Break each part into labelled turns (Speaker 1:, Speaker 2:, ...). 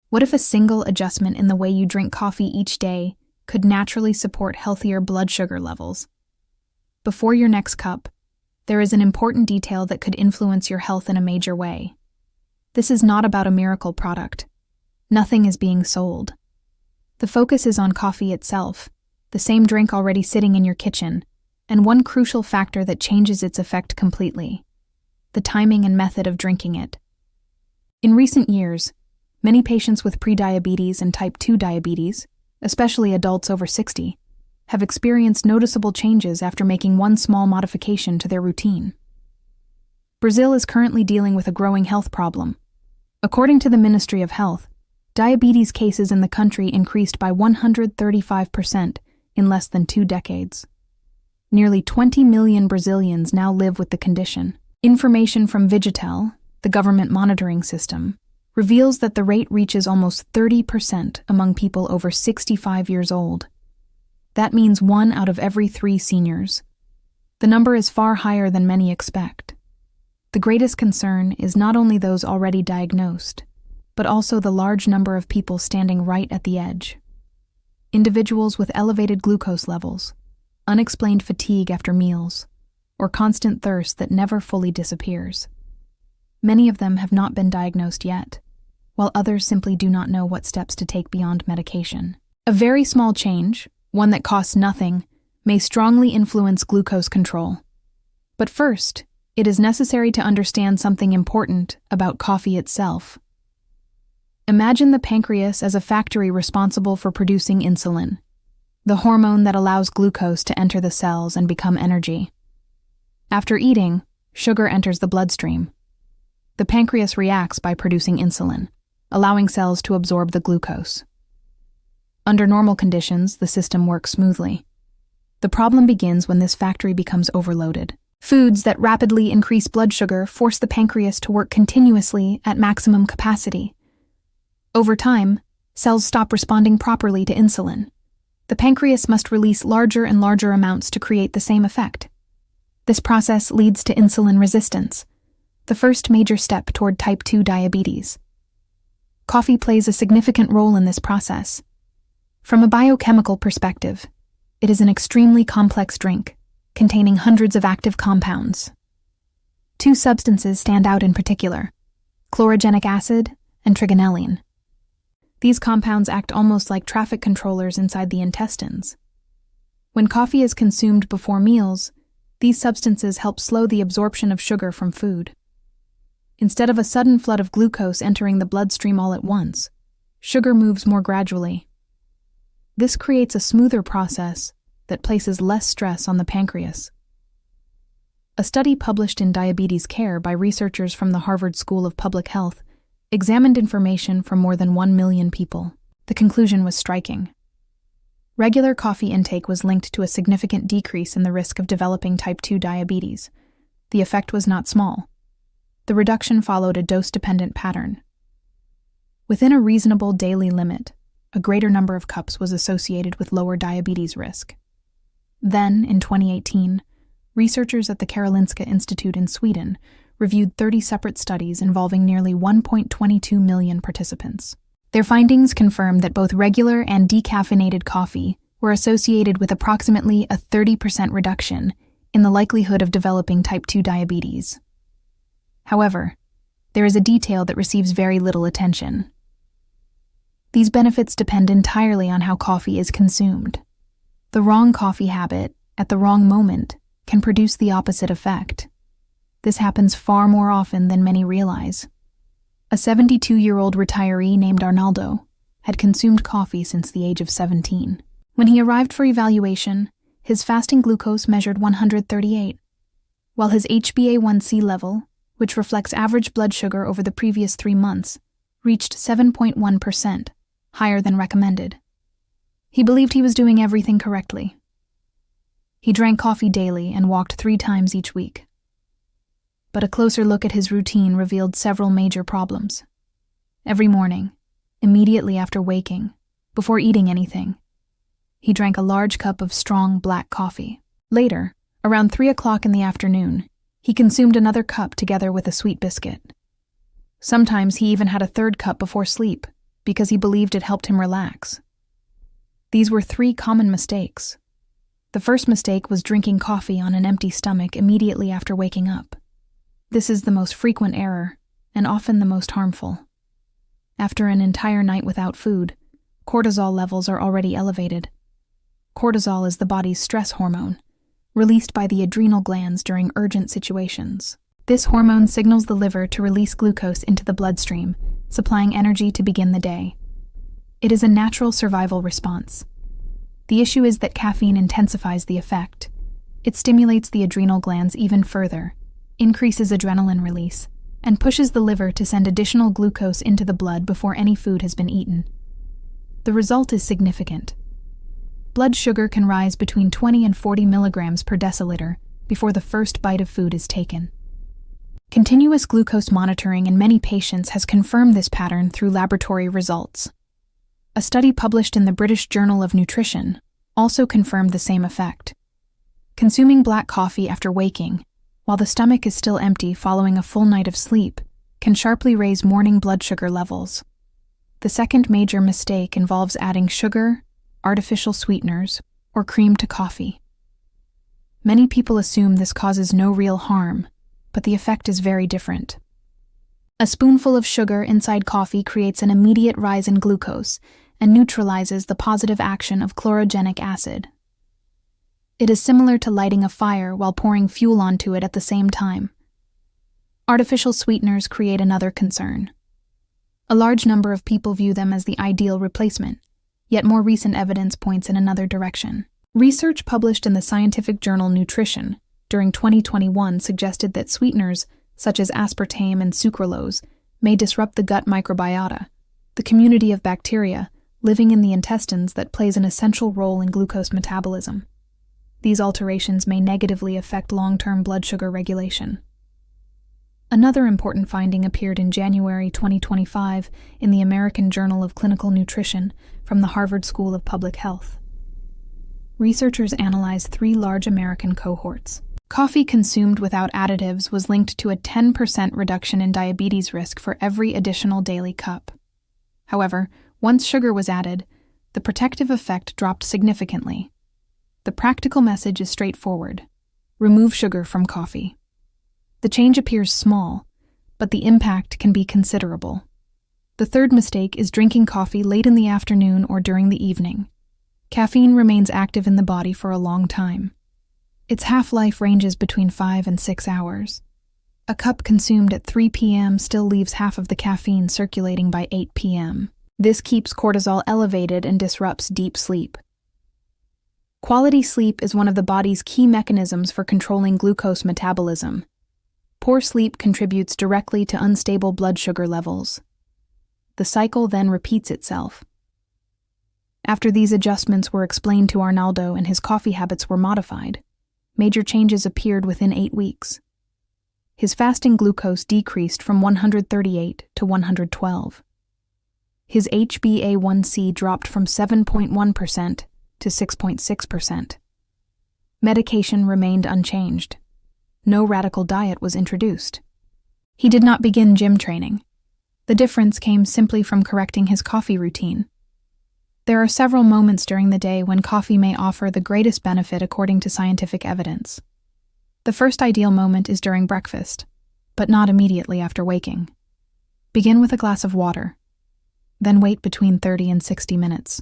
Speaker 1: What if a single adjustment in the way you drink coffee each day could naturally support healthier blood sugar levels? Before your next cup, there is an important detail that could influence your health in a major way. This is not about a miracle product. Nothing is being sold. The focus is on coffee itself, the same drink already sitting in your kitchen, and one crucial factor that changes its effect completely: the timing and method of drinking it. In recent years, many patients with prediabetes and type 2 diabetes, especially adults over 60, have experienced noticeable changes after making one small modification to their routine. Brazil is currently dealing with a growing health problem. According to the Ministry of Health, diabetes cases in the country increased by 135% in less than 2 decades. Nearly 20 million Brazilians now live with the condition. Information from Vigitel, the government monitoring system, reveals that the rate reaches almost 30% among people over 65 years old. That means 1 out of every 3 seniors. The number is far higher than many expect. The greatest concern is not only those already diagnosed, but also the large number of people standing right at the edge. Individuals with elevated glucose levels, unexplained fatigue after meals, or constant thirst that never fully disappears. Many of them have not been diagnosed yet, while others simply do not know what steps to take beyond medication. A very small change, one that costs nothing, may strongly influence glucose control. But first, it is necessary to understand something important about coffee itself. Imagine the pancreas as a factory responsible for producing insulin, the hormone that allows glucose to enter the cells and become energy. After eating, sugar enters the bloodstream. The pancreas reacts by producing insulin, allowing cells to absorb the glucose. Under normal conditions, the system works smoothly. The problem begins when this factory becomes overloaded. Foods that rapidly increase blood sugar force the pancreas to work continuously at maximum capacity. Over time, cells stop responding properly to insulin. The pancreas must release larger and larger amounts to create the same effect. This process leads to insulin resistance, the first major step toward type 2 diabetes. Coffee plays a significant role in this process. From a biochemical perspective, it is an extremely complex drink, containing hundreds of active compounds. 2 substances stand out in particular: chlorogenic acid and trigonelline. These compounds act almost like traffic controllers inside the intestines. When coffee is consumed before meals, these substances help slow the absorption of sugar from food. Instead of a sudden flood of glucose entering the bloodstream all at once, sugar moves more gradually. This creates a smoother process that places less stress on the pancreas. A study published in Diabetes Care by researchers from the Harvard School of Public Health examined information from more than 1 million people. The conclusion was striking. Regular coffee intake was linked to a significant decrease in the risk of developing type 2 diabetes. The effect was not small. The reduction followed a dose-dependent pattern. Within a reasonable daily limit, a greater number of cups was associated with lower diabetes risk. Then, in 2018, researchers at the Karolinska Institute in Sweden reviewed 30 separate studies involving nearly 1.22 million participants. Their findings confirmed that both regular and decaffeinated coffee were associated with approximately a 30% reduction in the likelihood of developing type 2 diabetes. However, there is a detail that receives very little attention. These benefits depend entirely on how coffee is consumed. The wrong coffee habit, at the wrong moment, can produce the opposite effect. This happens far more often than many realize. A 72-year-old retiree named Arnaldo had consumed coffee since the age of 17. When he arrived for evaluation, his fasting glucose measured 138, while his HbA1c level, which reflects average blood sugar over the previous 3 months, reached 7.1%, higher than recommended. He believed he was doing everything correctly. He drank coffee daily and walked 3 times each week. But a closer look at his routine revealed several major problems. Every morning, immediately after waking, before eating anything, he drank a large cup of strong black coffee. Later, around 3 o'clock in the afternoon, he consumed another cup together with a sweet biscuit. Sometimes he even had a 3rd cup before sleep, because he believed it helped him relax. These were 3 common mistakes. The first mistake was drinking coffee on an empty stomach immediately after waking up. This is the most frequent error, and often the most harmful. After an entire night without food, cortisol levels are already elevated. Cortisol is the body's stress hormone, released by the adrenal glands during urgent situations. This hormone signals the liver to release glucose into the bloodstream, supplying energy to begin the day. It is a natural survival response. The issue is that caffeine intensifies the effect. It stimulates the adrenal glands even further, increases adrenaline release, and pushes the liver to send additional glucose into the blood before any food has been eaten. The result is significant. Blood sugar can rise between 20 and 40 milligrams per deciliter before the first bite of food is taken. Continuous glucose monitoring in many patients has confirmed this pattern through laboratory results. A study published in the British Journal of Nutrition also confirmed the same effect. Consuming black coffee after waking, while the stomach is still empty following a full night of sleep, can sharply raise morning blood sugar levels. The second major mistake involves adding sugar, artificial sweeteners, or cream to coffee. Many people assume this causes no real harm, but the effect is very different. A spoonful of sugar inside coffee creates an immediate rise in glucose and neutralizes the positive action of chlorogenic acid. It is similar to lighting a fire while pouring fuel onto it at the same time. Artificial sweeteners create another concern. A large number of people view them as the ideal replacement, yet more recent evidence points in another direction. Research published in the scientific journal Nutrition during 2021 suggested that sweeteners, such as aspartame and sucralose, may disrupt the gut microbiota, the community of bacteria living in the intestines that plays an essential role in glucose metabolism. These alterations may negatively affect long-term blood sugar regulation. Another important finding appeared in January 2025 in the American Journal of Clinical Nutrition from the Harvard School of Public Health. Researchers analyzed 3 large American cohorts. Coffee consumed without additives was linked to a 10% reduction in diabetes risk for every additional daily cup. However, once sugar was added, the protective effect dropped significantly. The practical message is straightforward: remove sugar from coffee. The change appears small, but the impact can be considerable. The third mistake is drinking coffee late in the afternoon or during the evening. Caffeine remains active in the body for a long time. Its half-life ranges between 5 and 6 hours. A cup consumed at 3 p.m. still leaves half of the caffeine circulating by 8 p.m. This keeps cortisol elevated and disrupts deep sleep. Quality sleep is one of the body's key mechanisms for controlling glucose metabolism. Poor sleep contributes directly to unstable blood sugar levels. The cycle then repeats itself. After these adjustments were explained to Arnaldo and his coffee habits were modified, major changes appeared within 8 weeks. His fasting glucose decreased from 138 to 112. His HbA1c dropped from 7.1% to 6.6%. Medication remained unchanged. No radical diet was introduced. He did not begin gym training. The difference came simply from correcting his coffee routine. There are several moments during the day when coffee may offer the greatest benefit according to scientific evidence. The first ideal moment is during breakfast, but not immediately after waking. Begin with a glass of water. Then wait between 30 and 60 minutes.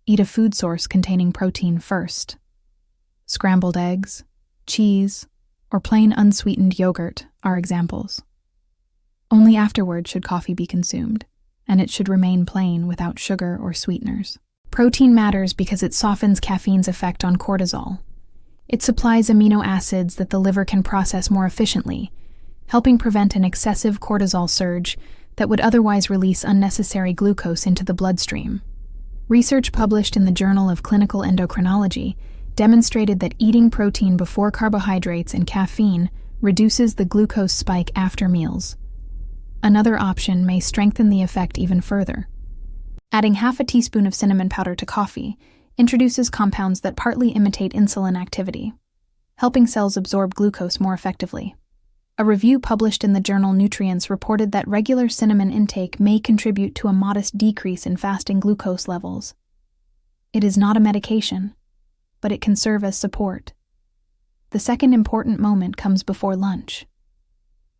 Speaker 1: Eat a food source containing protein first. Scrambled eggs, cheese, or plain unsweetened yogurt are examples. Only afterward should coffee be consumed, and it should remain plain without sugar or sweeteners. Protein matters because it softens caffeine's effect on cortisol. It supplies amino acids that the liver can process more efficiently, helping prevent an excessive cortisol surge that would otherwise release unnecessary glucose into the bloodstream. Research published in the Journal of Clinical Endocrinology demonstrated that eating protein before carbohydrates and caffeine reduces the glucose spike after meals. Another option may strengthen the effect even further. Adding half a teaspoon of cinnamon powder to coffee introduces compounds that partly imitate insulin activity, helping cells absorb glucose more effectively. A review published in the journal Nutrients reported that regular cinnamon intake may contribute to a modest decrease in fasting glucose levels. It is not a medication, but it can serve as support. The second important moment comes before lunch.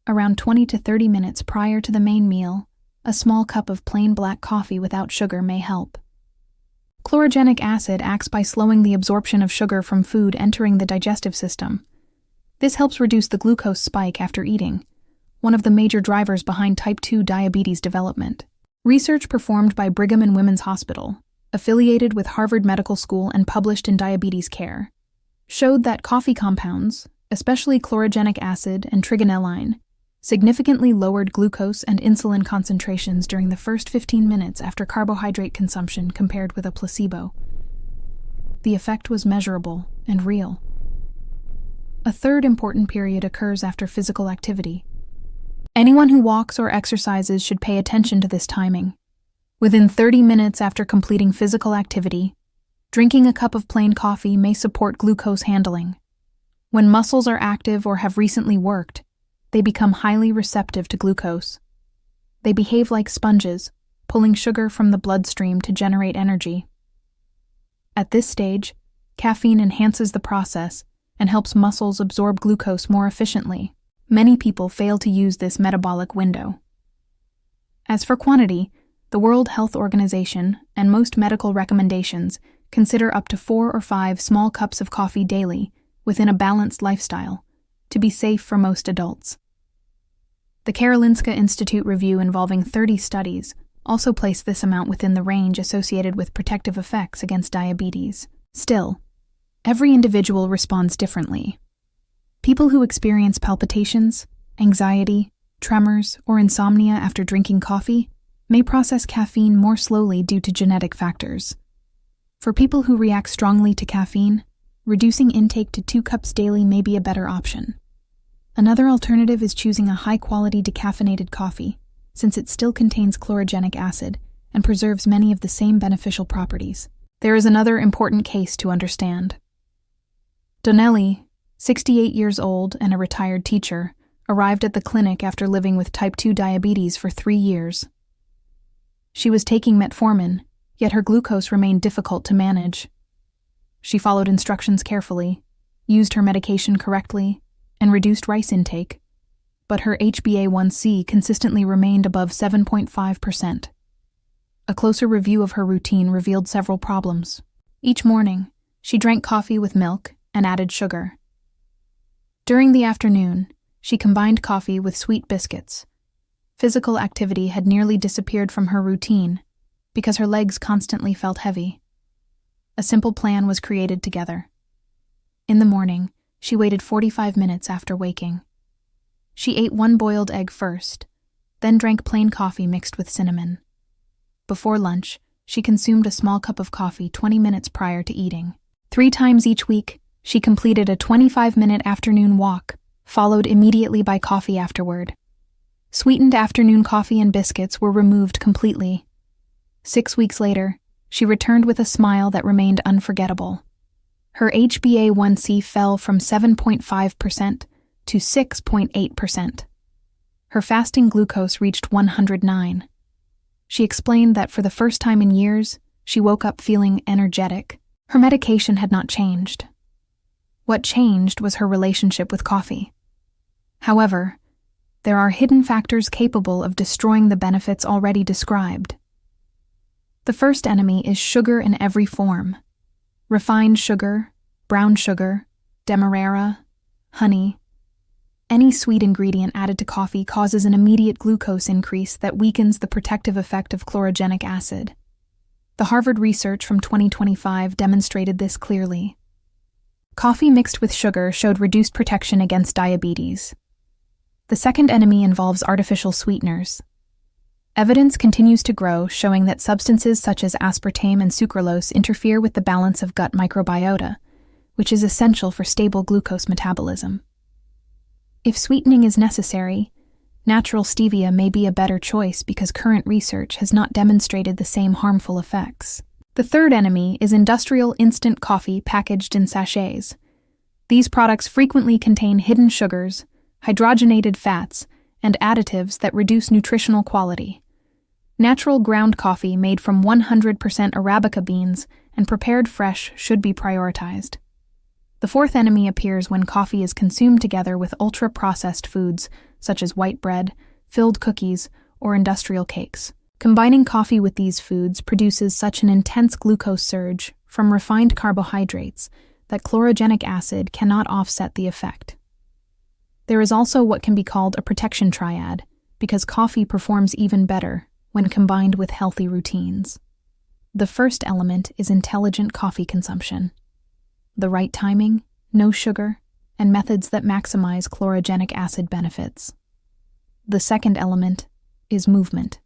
Speaker 1: Around 20 to 30 minutes prior to the main meal, a small cup of plain black coffee without sugar may help. Chlorogenic acid acts by slowing the absorption of sugar from food entering the digestive system. This helps reduce the glucose spike after eating, one of the major drivers behind type 2 diabetes development. Research performed by Brigham and Women's Hospital, affiliated with Harvard Medical School and published in Diabetes Care, showed that coffee compounds, especially chlorogenic acid and trigonelline, significantly lowered glucose and insulin concentrations during the first 15 minutes after carbohydrate consumption compared with a placebo. The effect was measurable and real. A third important period occurs after physical activity. Anyone who walks or exercises should pay attention to this timing. Within 30 minutes after completing physical activity, drinking a cup of plain coffee may support glucose handling. When muscles are active or have recently worked, they become highly receptive to glucose. They behave like sponges, pulling sugar from the bloodstream to generate energy. At this stage, caffeine enhances the process and helps muscles absorb glucose more efficiently. Many people fail to use this metabolic window. As for quantity, the World Health Organization and most medical recommendations consider up to 4 or 5 small cups of coffee daily within a balanced lifestyle to be safe for most adults. The Karolinska Institute review involving 30 studies also placed this amount within the range associated with protective effects against diabetes. Still, every individual responds differently. People who experience palpitations, anxiety, tremors, or insomnia after drinking coffee may process caffeine more slowly due to genetic factors. For people who react strongly to caffeine, reducing intake to 2 cups daily may be a better option. Another alternative is choosing a high-quality decaffeinated coffee, since it still contains chlorogenic acid and preserves many of the same beneficial properties. There is another important case to understand. Donnelly, 68 years old and a retired teacher, arrived at the clinic after living with type 2 diabetes for 3 years. She was taking metformin, yet her glucose remained difficult to manage. She followed instructions carefully, used her medication correctly, and reduced rice intake, but her HbA1c consistently remained above 7.5%. A closer review of her routine revealed several problems. Each morning, she drank coffee with milk and added sugar. During the afternoon, she combined coffee with sweet biscuits. Physical activity had nearly disappeared from her routine because her legs constantly felt heavy. A simple plan was created together. In the morning, she waited 45 minutes after waking. She ate 1 boiled egg first, then drank plain coffee mixed with cinnamon. Before lunch, she consumed a small cup of coffee 20 minutes prior to eating. 3 times each week, she completed a 25-minute afternoon walk, followed immediately by coffee afterward. Sweetened afternoon coffee and biscuits were removed completely. 6 weeks later, she returned with a smile that remained unforgettable. Her HbA1c fell from 7.5% to 6.8%. Her fasting glucose reached 109. She explained that for the first time in years, she woke up feeling energetic. Her medication had not changed. What changed was her relationship with coffee. However, there are hidden factors capable of destroying the benefits already described. The first enemy is sugar in every form. Refined sugar, brown sugar, demerara, honey. Any sweet ingredient added to coffee causes an immediate glucose increase that weakens the protective effect of chlorogenic acid. The Harvard research from 2025 demonstrated this clearly. Coffee mixed with sugar showed reduced protection against diabetes. The second enemy involves artificial sweeteners. Evidence continues to grow showing that substances such as aspartame and sucralose interfere with the balance of gut microbiota, which is essential for stable glucose metabolism. If sweetening is necessary, natural stevia may be a better choice because current research has not demonstrated the same harmful effects. The third enemy is industrial instant coffee packaged in sachets. These products frequently contain hidden sugars, hydrogenated fats, and additives that reduce nutritional quality. Natural ground coffee made from 100% Arabica beans and prepared fresh should be prioritized. The fourth enemy appears when coffee is consumed together with ultra-processed foods such as white bread, filled cookies, or industrial cakes. Combining coffee with these foods produces such an intense glucose surge from refined carbohydrates that chlorogenic acid cannot offset the effect. There is also what can be called a protection triad, because coffee performs even better when combined with healthy routines. The first element is intelligent coffee consumption. The right timing, no sugar, and methods that maximize chlorogenic acid benefits. The second element is movement.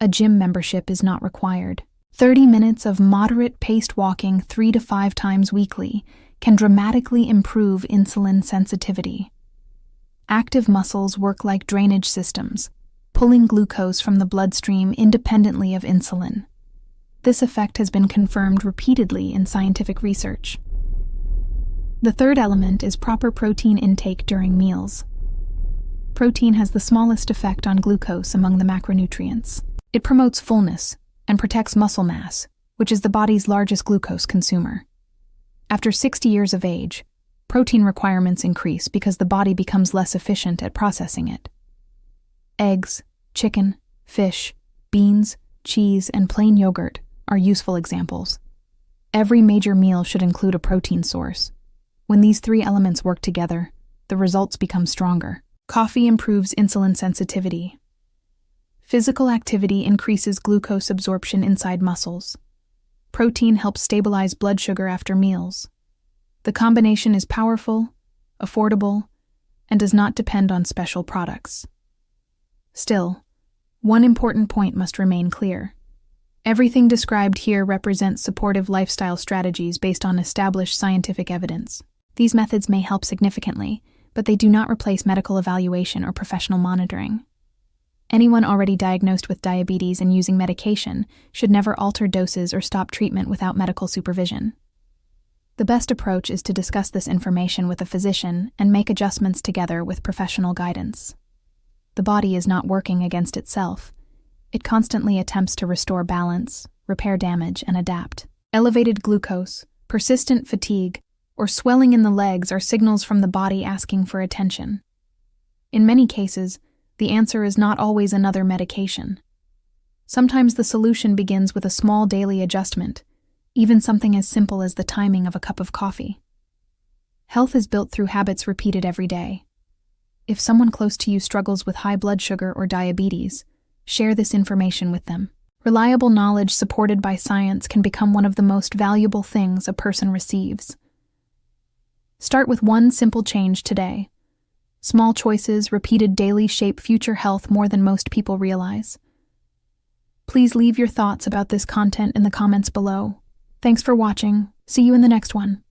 Speaker 1: A gym membership is not required. 30 minutes of moderate-paced walking 3 to 5 times weekly can dramatically improve insulin sensitivity. Active muscles work like drainage systems, pulling glucose from the bloodstream independently of insulin. This effect has been confirmed repeatedly in scientific research. The third element is proper protein intake during meals. Protein has the smallest effect on glucose among the macronutrients. It promotes fullness and protects muscle mass, which is the body's largest glucose consumer. After 60 years of age, protein requirements increase because the body becomes less efficient at processing it. Eggs, chicken, fish, beans, cheese, and plain yogurt are useful examples. Every major meal should include a protein source. When these three elements work together, the results become stronger. Coffee improves insulin sensitivity. Physical activity increases glucose absorption inside muscles. Protein helps stabilize blood sugar after meals. The combination is powerful, affordable, and does not depend on special products. Still, one important point must remain clear. Everything described here represents supportive lifestyle strategies based on established scientific evidence. These methods may help significantly, but they do not replace medical evaluation or professional monitoring. Anyone already diagnosed with diabetes and using medication should never alter doses or stop treatment without medical supervision. The best approach is to discuss this information with a physician and make adjustments together with professional guidance. The body is not working against itself. It constantly attempts to restore balance, repair damage, and adapt. Elevated glucose, persistent fatigue, or swelling in the legs are signals from the body asking for attention. In many cases, the answer is not always another medication. Sometimes the solution begins with a small daily adjustment, even something as simple as the timing of a cup of coffee. Health is built through habits repeated every day. If someone close to you struggles with high blood sugar or diabetes, share this information with them. Reliable knowledge supported by science can become one of the most valuable things a person receives. Start with one simple change today. Small choices repeated daily shape future health more than most people realize. Please leave your thoughts about this content in the comments below. Thanks for watching. See you in the next one.